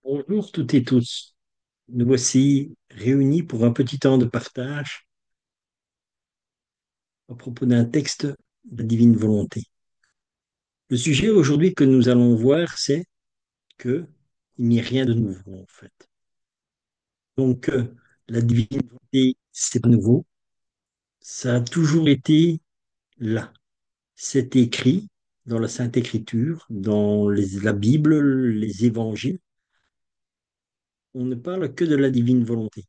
Bonjour toutes et tous. Nous voici réunis pour un petit temps de partage à propos d'un texte de la divine volonté. Le sujet aujourd'hui que nous allons voir, c'est que il n'y a rien de nouveau en fait. Donc la divine volonté, c'est pas nouveau. Ça a toujours été là. C'est écrit dans la Sainte Écriture, dans la Bible, les évangiles. On ne parle que de la divine volonté.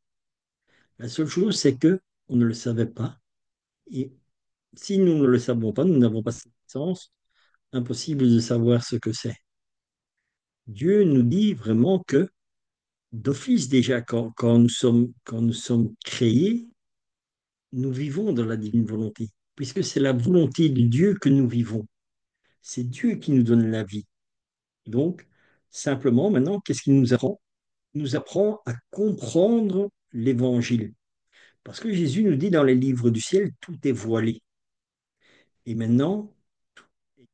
La seule chose, c'est que on ne le savait pas. Et si nous ne le savons pas, nous n'avons pas cette connaissance, impossible de savoir ce que c'est. Dieu nous dit vraiment que d'office déjà, quand nous sommes créés, nous vivons dans la divine volonté, puisque c'est la volonté de Dieu que nous vivons. C'est Dieu qui nous donne la vie. Donc, simplement, maintenant, qu'est-ce qu'il nous apprend? Il nous apprend à comprendre l'évangile. Parce que Jésus nous dit dans les livres du ciel, tout est voilé. Et maintenant,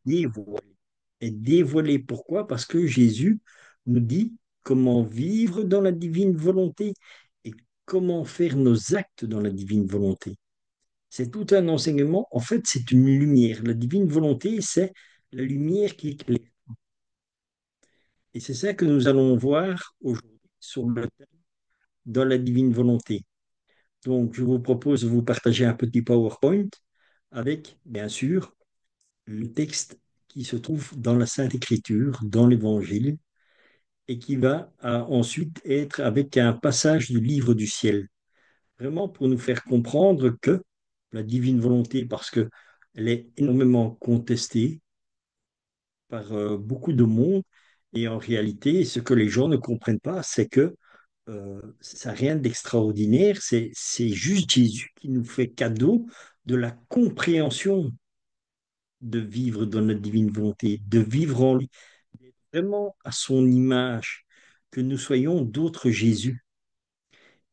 dévoilé. Et dévoilé pourquoi? Parce que Jésus nous dit comment vivre dans la divine volonté et comment faire nos actes dans la divine volonté. C'est tout un enseignement. En fait, c'est une lumière. La divine volonté, c'est la lumière qui éclaire. Et c'est ça que nous allons voir aujourd'hui sur le thème dans la divine volonté. Donc, je vous propose de vous partager un petit PowerPoint avec, bien sûr, le texte qui se trouve dans la Sainte Écriture, dans l'Évangile, et qui va ensuite être avec un passage du livre du ciel. Vraiment pour nous faire comprendre que la divine volonté, parce qu'elle est énormément contestée par beaucoup de monde, et en réalité, ce que les gens ne comprennent pas, c'est que ça n'a rien d'extraordinaire, c'est juste Jésus qui nous fait cadeau de la compréhension de vivre dans la divine volonté, de vivre en lui, vraiment à son image, que nous soyons d'autres Jésus.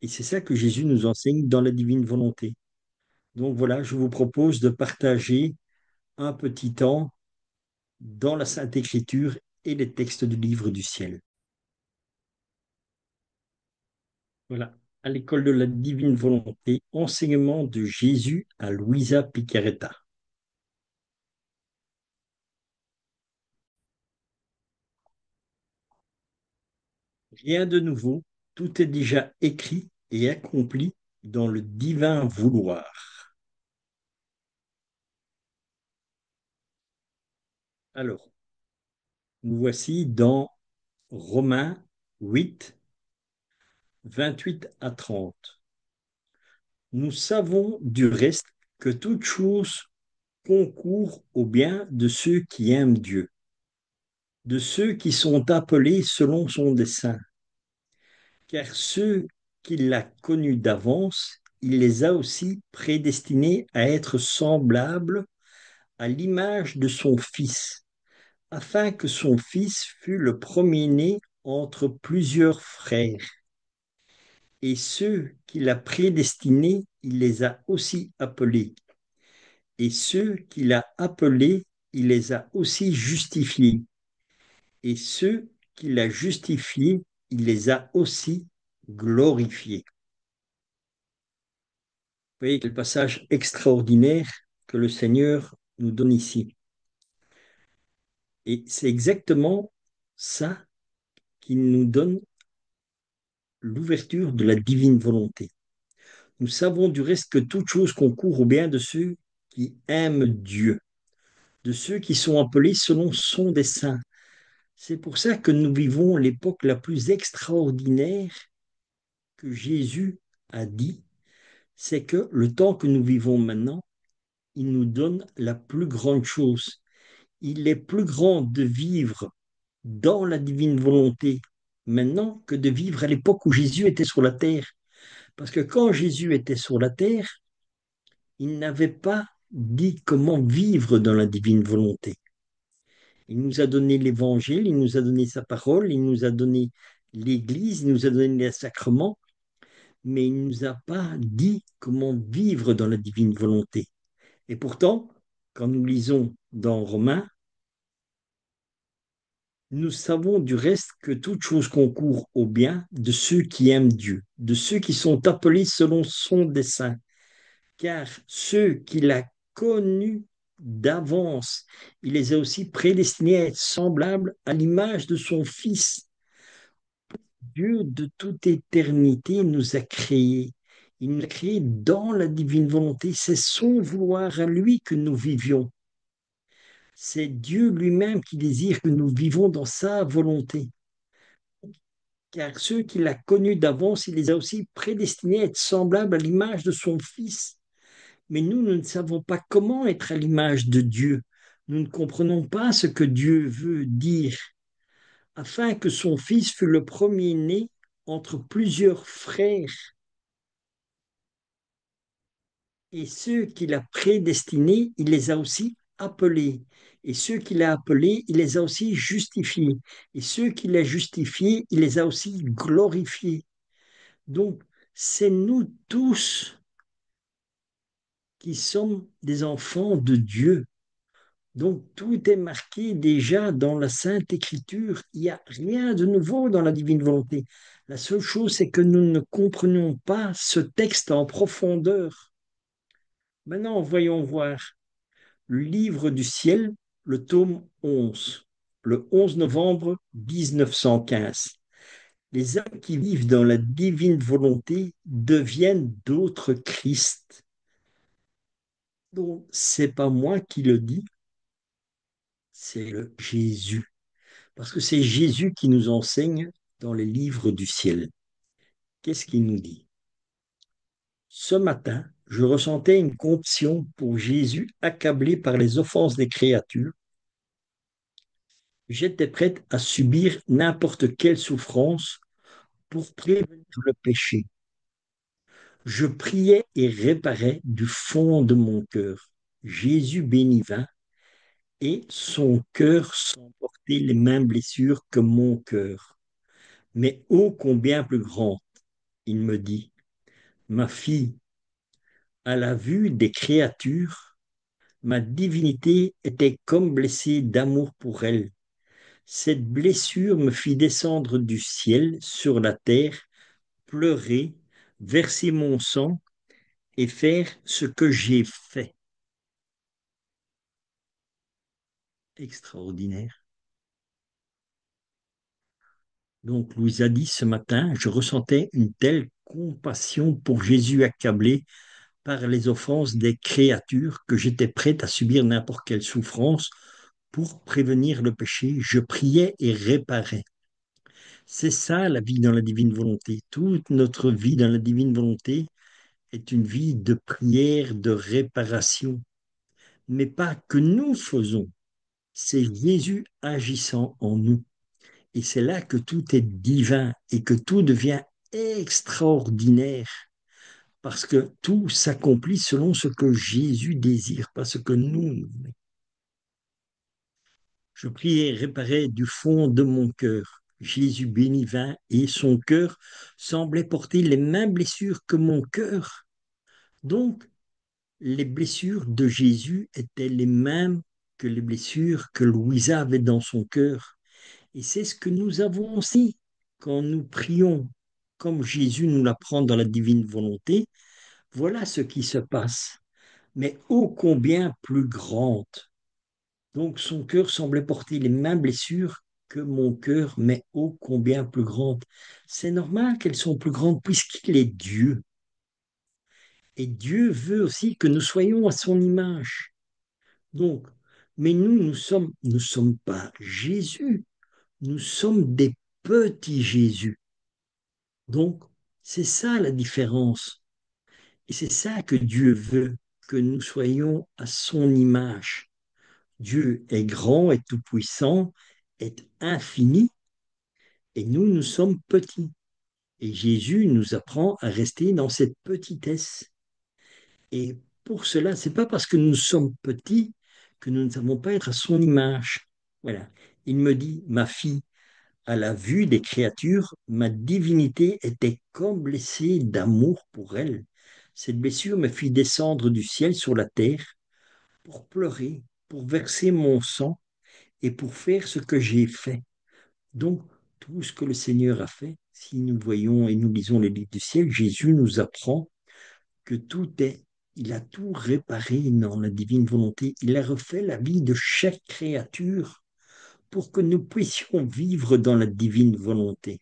Et c'est ça que Jésus nous enseigne dans la divine volonté. Donc voilà, je vous propose de partager un petit temps dans la Sainte Écriture et les textes du livre du ciel. Voilà, à l'école de la divine volonté, enseignement de Jésus à Luisa Picaretta. Rien de nouveau, tout est déjà écrit et accompli dans le divin vouloir. Alors, nous voici dans Romains 8, 28 à 30. Nous savons du reste que toute chose concourt au bien de ceux qui aiment Dieu, de ceux qui sont appelés selon son dessein. Car ceux qu'il a connus d'avance, il les a aussi prédestinés à être semblables à l'image de son Fils, afin que son Fils fût le premier-né entre plusieurs frères. Et ceux qu'il a prédestinés, il les a aussi appelés. Et ceux qu'il a appelés, il les a aussi justifiés. Et ceux qu'il a justifiés, il les a aussi glorifiés. Vous voyez quel passage extraordinaire que le Seigneur nous donne ici. Et c'est exactement ça qui nous donne l'ouverture de la divine volonté. Nous savons du reste que toute chose concourt au bien de ceux qui aiment Dieu, de ceux qui sont appelés selon son dessein. C'est pour ça que nous vivons l'époque la plus extraordinaire que Jésus a dit, c'est que le temps que nous vivons maintenant, il nous donne la plus grande chose. Il est plus grand de vivre dans la divine volonté maintenant que de vivre à l'époque où Jésus était sur la terre. Parce que quand Jésus était sur la terre, il n'avait pas dit comment vivre dans la divine volonté. Il nous a donné l'évangile, il nous a donné sa parole, il nous a donné l'Église, il nous a donné les sacrements, mais il ne nous a pas dit comment vivre dans la divine volonté. Et pourtant, quand nous lisons dans Romains, Nous savons du reste que toute chose concourt au bien de ceux qui aiment Dieu, de ceux qui sont appelés selon son dessein. Car ceux qu'il a connus d'avance, il les a aussi prédestinés à être semblables à l'image de son Fils. Dieu de toute éternité nous a créés. Il nous a créés dans la divine volonté. C'est son vouloir à lui que nous vivions. C'est Dieu lui-même qui désire que nous vivons dans sa volonté. Car ceux qu'il a connus d'avance, il les a aussi prédestinés à être semblables à l'image de son Fils. Mais nous ne savons pas comment être à l'image de Dieu. Nous ne comprenons pas ce que Dieu veut dire, afin que son Fils fût le premier-né entre plusieurs frères. Et ceux qu'il a prédestinés, il les a aussi appelés. Et ceux qu'il a appelés, il les a aussi justifiés. Et ceux qu'il a justifiés, il les a aussi glorifiés. Donc, c'est nous tous qui sommes des enfants de Dieu. Donc, tout est marqué déjà dans la Sainte Écriture. Il n'y a rien de nouveau dans la divine volonté. La seule chose, c'est que nous ne comprenions pas ce texte en profondeur. Maintenant, voyons voir le livre du ciel, le tome 11, le 11 novembre 1915. Les âmes qui vivent dans la divine volonté deviennent d'autres Christ. Donc, c'est pas moi qui le dis, c'est le Jésus. Parce que c'est Jésus qui nous enseigne dans les livres du ciel. Qu'est-ce qu'il nous dit? Ce matin, je ressentais une compassion pour Jésus accablé par les offenses des créatures. J'étais prête à subir n'importe quelle souffrance pour prévenir le péché. Je priais et réparais du fond de mon cœur. Jésus béni vint et son cœur sans porter les mêmes blessures que mon cœur. Mais ô combien plus grand, il me dit, ma fille, à la vue des créatures, ma divinité était comme blessée d'amour pour elles. Cette blessure me fit descendre du ciel sur la terre, pleurer, verser mon sang et faire ce que j'ai fait. Extraordinaire. Donc, Louise a dit ce matin, je ressentais une telle compassion pour Jésus accablé par les offenses des créatures que j'étais prête à subir n'importe quelle souffrance pour prévenir le péché. Je priais et réparais. C'est ça la vie dans la divine volonté. Toute notre vie dans la divine volonté est une vie de prière, de réparation, mais pas que nous faisons. C'est Jésus agissant en nous. Et c'est là que tout est divin et que tout devient extraordinaire parce que tout s'accomplit selon ce que Jésus désire, pas ce que nous. Je priais et réparais du fond de mon cœur. Jésus béni vint et son cœur semblait porter les mêmes blessures que mon cœur. Donc, les blessures de Jésus étaient les mêmes que les blessures que Louisa avait dans son cœur. Et c'est ce que nous avons aussi quand nous prions, comme Jésus nous l'apprend dans la divine volonté. Voilà ce qui se passe, mais ô combien plus grande. Donc son cœur semblait porter les mêmes blessures que mon cœur, mais ô combien plus grandes. C'est normal qu'elles sont plus grandes puisqu'il est Dieu. Et Dieu veut aussi que nous soyons à son image. Donc, mais nous, nous sommes pas Jésus. Nous sommes des petits Jésus. Donc, c'est ça la différence. Et c'est ça que Dieu veut, que nous soyons à son image. Dieu est grand, est tout-puissant, est infini, et nous, nous sommes petits. Et Jésus nous apprend à rester dans cette petitesse. Et pour cela, c'est pas parce que nous sommes petits que nous ne savons pas être à son image. Voilà. Il me dit, ma fille, à la vue des créatures, ma divinité était comme blessée d'amour pour elle. Cette blessure me fit descendre du ciel sur la terre pour pleurer, pour verser mon sang et pour faire ce que j'ai fait. Donc, tout ce que le Seigneur a fait, si nous voyons et nous lisons les livres du ciel, Jésus nous apprend que il a tout réparé dans la divine volonté. Il a refait la vie de chaque créature pour que nous puissions vivre dans la divine volonté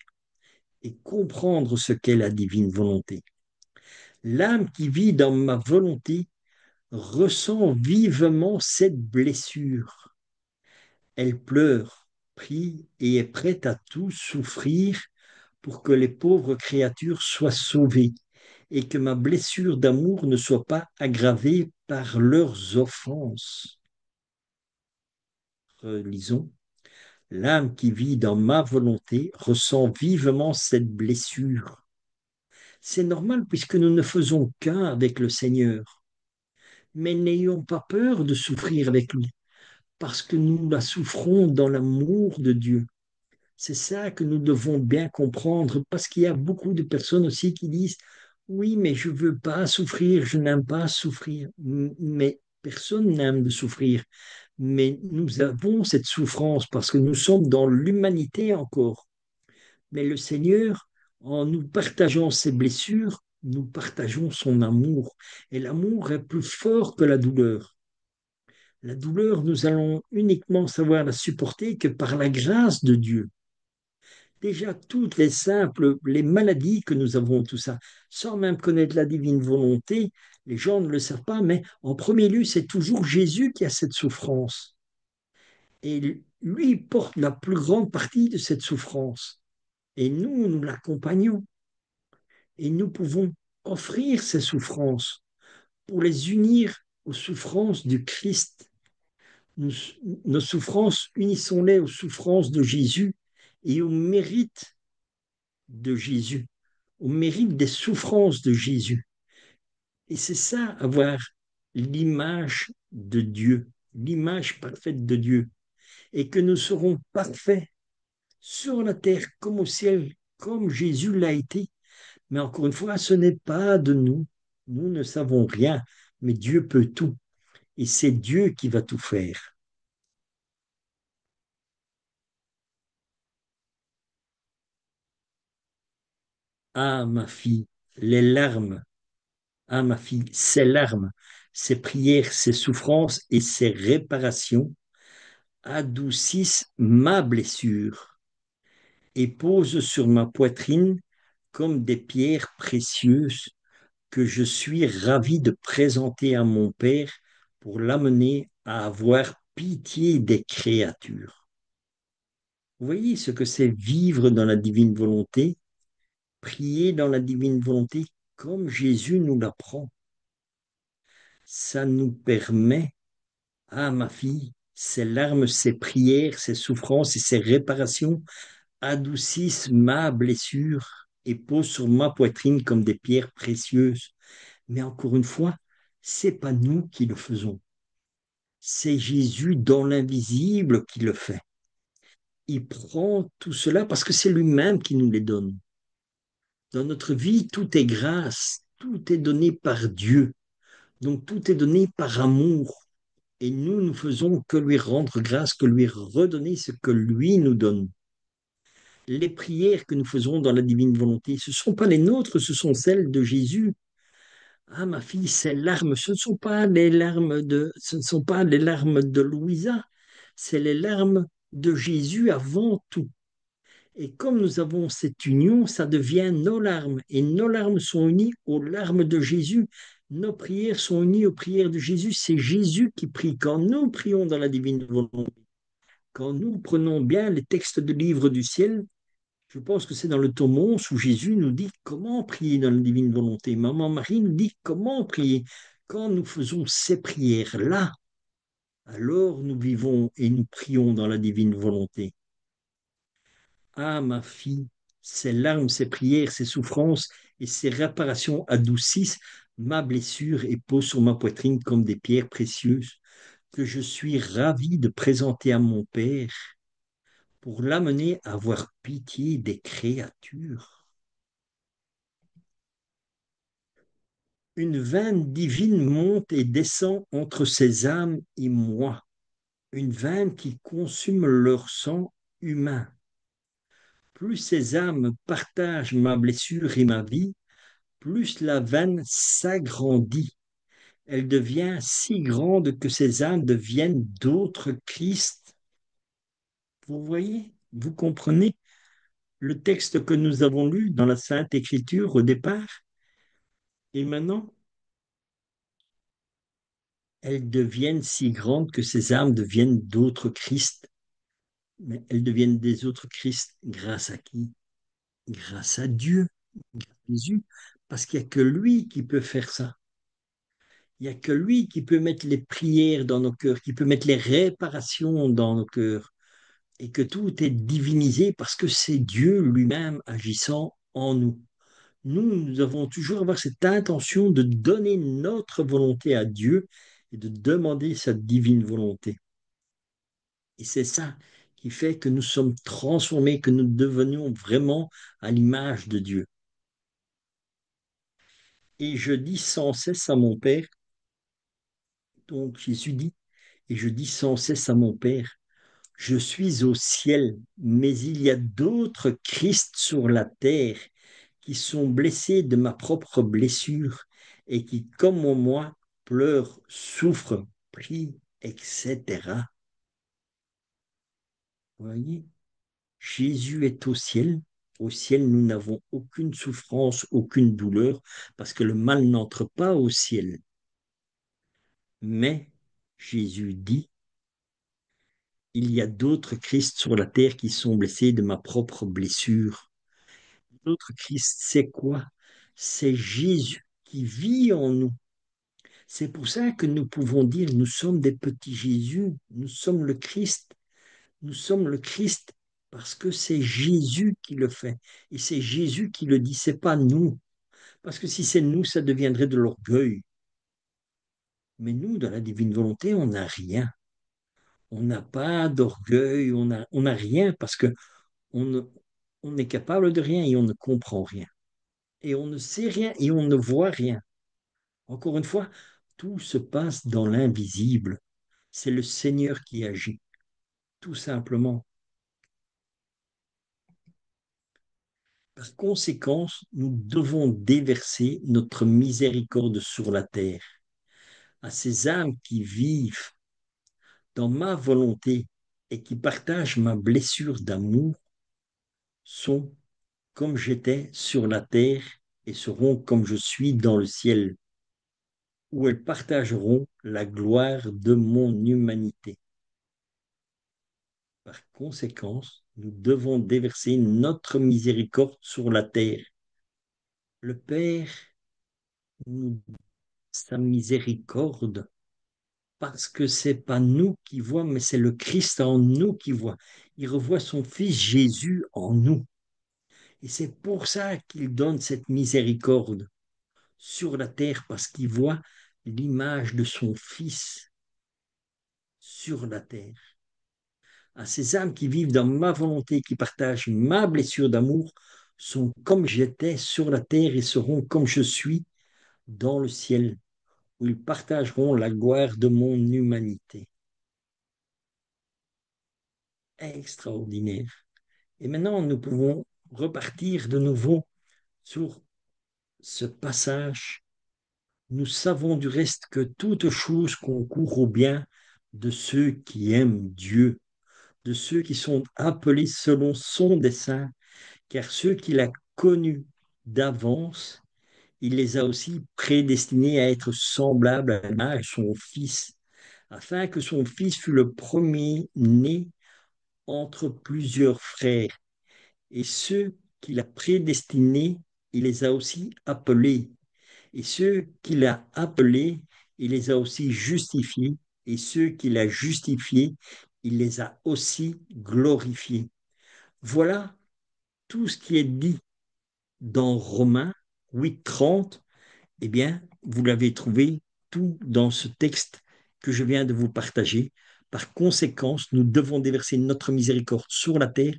et comprendre ce qu'est la divine volonté. L'âme qui vit dans ma volonté ressent vivement cette blessure. Elle pleure, prie et est prête à tout souffrir pour que les pauvres créatures soient sauvées et que ma blessure d'amour ne soit pas aggravée par leurs offenses. Lisons. L'âme qui vit dans ma volonté ressent vivement cette blessure. C'est normal puisque nous ne faisons qu'un avec le Seigneur. Mais n'ayons pas peur de souffrir avec lui, parce que nous la souffrons dans l'amour de Dieu. C'est ça que nous devons bien comprendre, parce qu'il y a beaucoup de personnes aussi qui disent, oui, mais je ne veux pas souffrir, je n'aime pas souffrir. Mais personne n'aime de souffrir. Mais nous avons cette souffrance parce que nous sommes dans l'humanité encore. Mais le Seigneur, en nous partageant ses blessures, nous partageons son amour. Et l'amour est plus fort que la douleur. La douleur, nous allons uniquement savoir la supporter que par la grâce de Dieu. Déjà, toutes les simples, les maladies que nous avons, tout ça, sans même connaître la divine volonté, les gens ne le savent pas, mais en premier lieu, c'est toujours Jésus qui a cette souffrance. Et lui porte la plus grande partie de cette souffrance. Et nous l'accompagnons. Et nous pouvons offrir ces souffrances pour les unir aux souffrances du Christ. Nos, nos souffrances, unissons-les aux souffrances de Jésus et au mérite de Jésus, au mérite des souffrances de Jésus. Et c'est ça, avoir l'image de Dieu, l'image parfaite de Dieu, et que nous serons parfaits sur la terre comme au ciel, comme Jésus l'a été. Mais encore une fois, ce n'est pas de nous. Nous ne savons rien, mais Dieu peut tout. Et c'est Dieu qui va tout faire. Ah, ma fille, les larmes. Ah, ma fille, ces larmes, ces prières, ces souffrances et ces réparations adoucissent ma blessure et posent sur ma poitrine comme des pierres précieuses que je suis ravi de présenter à mon Père pour l'amener à avoir pitié des créatures. Vous voyez ce que c'est vivre dans la divine volonté, prier dans la divine volonté comme Jésus nous l'apprend. Ça nous permet, ah ma fille, ces larmes, ces prières, ces souffrances et ces réparations adoucissent ma blessure et posent sur ma poitrine comme des pierres précieuses. Mais encore une fois, c'est pas nous qui le faisons. C'est Jésus dans l'invisible qui le fait. Il prend tout cela parce que c'est lui-même qui nous les donne. Dans notre vie, tout est grâce, tout est donné par Dieu. Donc tout est donné par amour. Et nous ne faisons que lui rendre grâce, que lui redonner ce que lui nous donne. Les prières que nous faisons dans la divine volonté, ce ne sont pas les nôtres, ce sont celles de Jésus. Ah, ma fille, ces larmes, ce ne sont pas les larmes de Louisa, c'est les larmes de Jésus avant tout. Et comme nous avons cette union, ça devient nos larmes. Et nos larmes sont unies aux larmes de Jésus. Nos prières sont unies aux prières de Jésus. C'est Jésus qui prie. Quand nous prions dans la divine volonté, quand nous prenons bien les textes du livre du ciel, je pense que c'est dans le tome 11 où Jésus nous dit comment prier dans la divine volonté. Maman Marie nous dit comment prier. Quand nous faisons ces prières-là, alors nous vivons et nous prions dans la divine volonté. Ah, ma fille, ces larmes, ces prières, ces souffrances et ces réparations adoucissent ma blessure et posent sur ma poitrine comme des pierres précieuses que je suis ravi de présenter à mon Père pour l'amener à avoir pitié des créatures. Une veine divine monte et descend entre ces âmes et moi, une veine qui consume leur sang humain. plus ces âmes partagent ma blessure et ma vie, plus la veine s'agrandit. Elle devient si grande que ces âmes deviennent d'autres Christ. Vous voyez, vous comprenez le texte que nous avons lu dans la Sainte Écriture au départ, et maintenant, elles deviennent si grandes que ces âmes deviennent d'autres Christ. Mais elles deviennent des autres Christ grâce à qui? Grâce à Dieu, grâce à Jésus, parce qu'il n'y a que lui qui peut faire ça. Il n'y a que lui qui peut mettre les prières dans nos cœurs, qui peut mettre les réparations dans nos cœurs, et que tout est divinisé parce que c'est Dieu lui-même agissant en nous. Nous devons toujours avoir cette intention de donner notre volonté à Dieu et de demander sa divine volonté. Et c'est ça qui fait que nous sommes transformés, que nous devenions vraiment à l'image de Dieu. Et je dis sans cesse à mon Père, donc Jésus dit, et je dis sans cesse à mon Père, je suis au ciel, mais il y a d'autres Christ sur la terre qui sont blessés de ma propre blessure et qui, comme moi, pleurent, souffrent, prient, etc. Vous voyez, Jésus est au ciel. Au ciel, nous n'avons aucune souffrance, aucune douleur, parce que le mal n'entre pas au ciel. Mais Jésus dit, il y a d'autres Christ sur la terre qui sont blessés de ma propre blessure. L'autre Christ, c'est quoi? C'est Jésus qui vit en nous. C'est pour ça que nous pouvons dire, nous sommes des petits Jésus, nous sommes le Christ, nous sommes le Christ parce que c'est Jésus qui le fait. Et c'est Jésus qui le dit, c'est pas nous. Parce que si c'est nous, ça deviendrait de l'orgueil. Mais nous, dans la divine volonté, on n'a rien. On n'a pas d'orgueil, on n'a rien parce que on, ne- on est capable de rien et on ne comprend rien. Et on ne sait rien et on ne voit rien. Encore une fois, tout se passe dans l'invisible. C'est le Seigneur qui agit, tout simplement. Par conséquent, nous devons déverser notre miséricorde sur la terre à ces âmes qui vivent dans ma volonté et qui partagent ma blessure d'amour sont comme j'étais sur la terre et seront comme je suis dans le ciel, où elles partageront la gloire de mon humanité. Par conséquent, nous devons déverser notre miséricorde sur la terre. Le Père nous donne sa miséricorde parce que c'est pas nous qui voit, mais c'est le Christ en nous qui voit. Il revoit son Fils Jésus en nous. Et c'est pour ça qu'il donne cette miséricorde sur la terre, parce qu'il voit l'image de son Fils sur la terre. À ces âmes qui vivent dans ma volonté, qui partagent ma blessure d'amour, sont comme j'étais sur la terre et seront comme je suis dans le ciel, où ils partageront la gloire de mon humanité. Extraordinaire. Et maintenant, nous pouvons repartir de nouveau sur ce passage. Nous savons du reste que toute chose concourt au bien de ceux qui aiment Dieu, de ceux qui sont appelés selon son dessein, car ceux qu'il a connus d'avance, il les a aussi prédestinés à être semblables à l'image de son Fils, afin que son Fils fût le premier-né entre plusieurs frères. Et ceux qu'il a prédestinés, il les a aussi appelés. Et ceux qu'il a appelés, il les a aussi justifiés. Et ceux qu'il a justifiés, il les a aussi glorifiés. Voilà tout ce qui est dit dans Romains 8:30. Eh bien, vous l'avez trouvé tout dans ce texte que je viens de vous partager. Par conséquent, nous devons déverser notre miséricorde sur la terre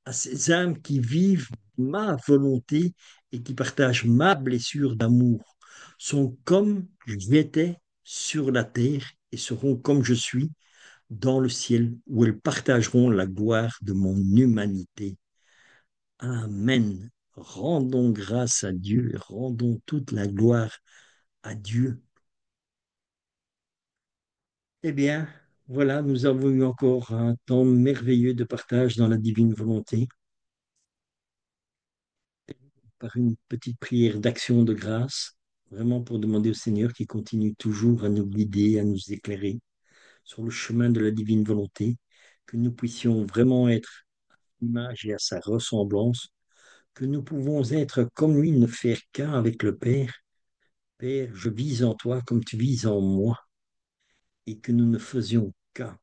à ces âmes qui vivent ma volonté et qui partagent ma blessure d'amour, sont comme j'étais sur la terre et seront comme je suis dans le ciel, où elles partageront la gloire de mon humanité. Amen. Rendons grâce à Dieu, rendons toute la gloire à Dieu. Eh bien, voilà, nous avons eu encore un temps merveilleux de partage dans la divine volonté, par une petite prière d'action de grâce, vraiment pour demander au Seigneur qui continue toujours à nous guider, à nous éclairer sur le chemin de la divine volonté, que nous puissions vraiment être à l'image et à sa ressemblance, que nous pouvons être comme lui, ne faire qu'un avec le Père. Père, je vis en toi comme tu vis en moi, et que nous ne faisions qu'un.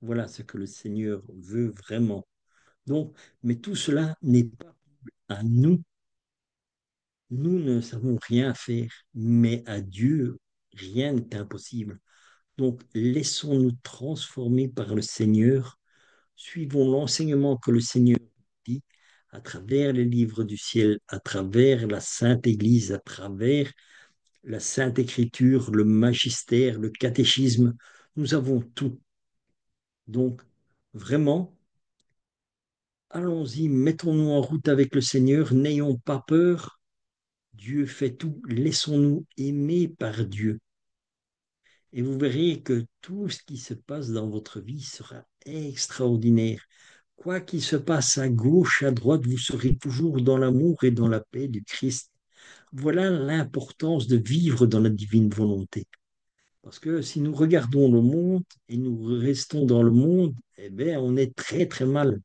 Voilà ce que le Seigneur veut vraiment. Donc, mais tout cela n'est pas à nous. Nous ne savons rien faire, mais à Dieu, rien n'est impossible. Donc, laissons-nous transformer par le Seigneur. Suivons l'enseignement que le Seigneur dit à travers les livres du ciel, à travers la Sainte Église, à travers la Sainte Écriture, le magistère, le catéchisme. Nous avons tout. Donc, vraiment, allons-y, mettons-nous en route avec le Seigneur, n'ayons pas peur. Dieu fait tout. Laissons-nous aimer par Dieu. Et vous verrez que tout ce qui se passe dans votre vie sera extraordinaire. Quoi qu'il se passe à gauche, à droite, vous serez toujours dans l'amour et dans la paix du Christ. Voilà l'importance de vivre dans la divine volonté. Parce que si nous regardons le monde et nous restons dans le monde, eh bien, on est très très mal.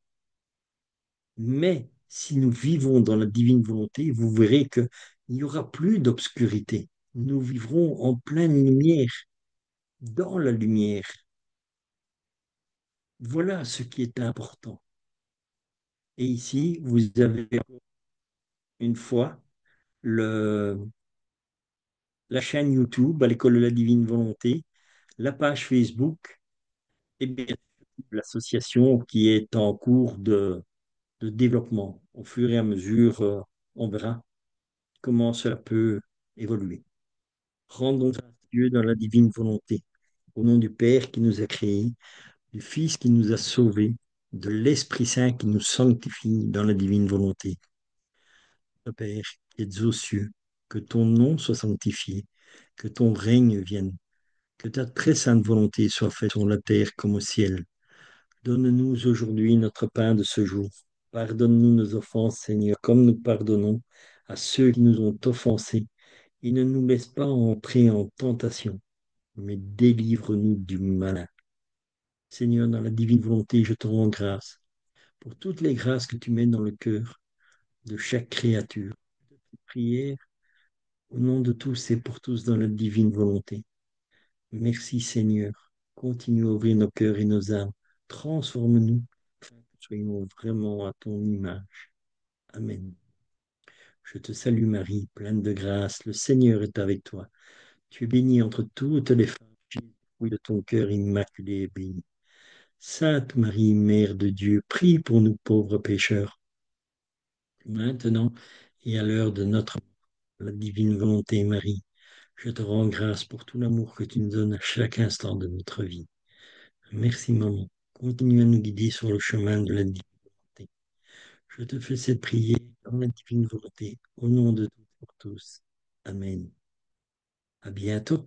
Mais si nous vivons dans la divine volonté, vous verrez qu'il n'y aura plus d'obscurité. Nous vivrons en pleine lumière, dans la lumière. Voilà ce qui est important. Et ici, vous avez une fois le, la chaîne YouTube à l'École de la Divine Volonté, la page Facebook et bien sûr l'association qui est en cours de développement. Au fur et à mesure, on verra comment cela peut évoluer. Rendons grâce à Dieu dans la divine volonté, au nom du Père qui nous a créés, du Fils qui nous a sauvés, de l'Esprit Saint qui nous sanctifie dans la divine volonté. Notre Père qui es aux cieux, que ton nom soit sanctifié, que ton règne vienne, que ta très sainte volonté soit faite sur la terre comme au ciel. Donne-nous aujourd'hui notre pain de ce jour. Pardonne-nous nos offenses, Seigneur, comme nous pardonnons à ceux qui nous ont offensés. Et ne nous laisse pas entrer en tentation, mais délivre-nous du malin. Seigneur, dans la divine volonté, je te rends grâce pour toutes les grâces que tu mets dans le cœur de chaque créature. Prière au nom de tous et pour tous dans la divine volonté. Merci Seigneur. Continue à ouvrir nos cœurs et nos âmes. Transforme-nous, afin que soyons vraiment à ton image. Amen. Je te salue Marie, pleine de grâce. Le Seigneur est avec toi. Tu es bénie entre toutes les femmes. Jésus, le fruit de ton cœur immaculé est béni. Sainte Marie, Mère de Dieu, prie pour nous pauvres pécheurs, maintenant et à l'heure de notre mort. La divine volonté, Marie. Je te rends grâce pour tout l'amour que tu nous donnes à chaque instant de notre vie. Merci, maman. Continue à nous guider sur le chemin de la divine volonté. Je te fais cette prière dans la divine volonté, au nom de Dieu pour tous. Amen. À bientôt.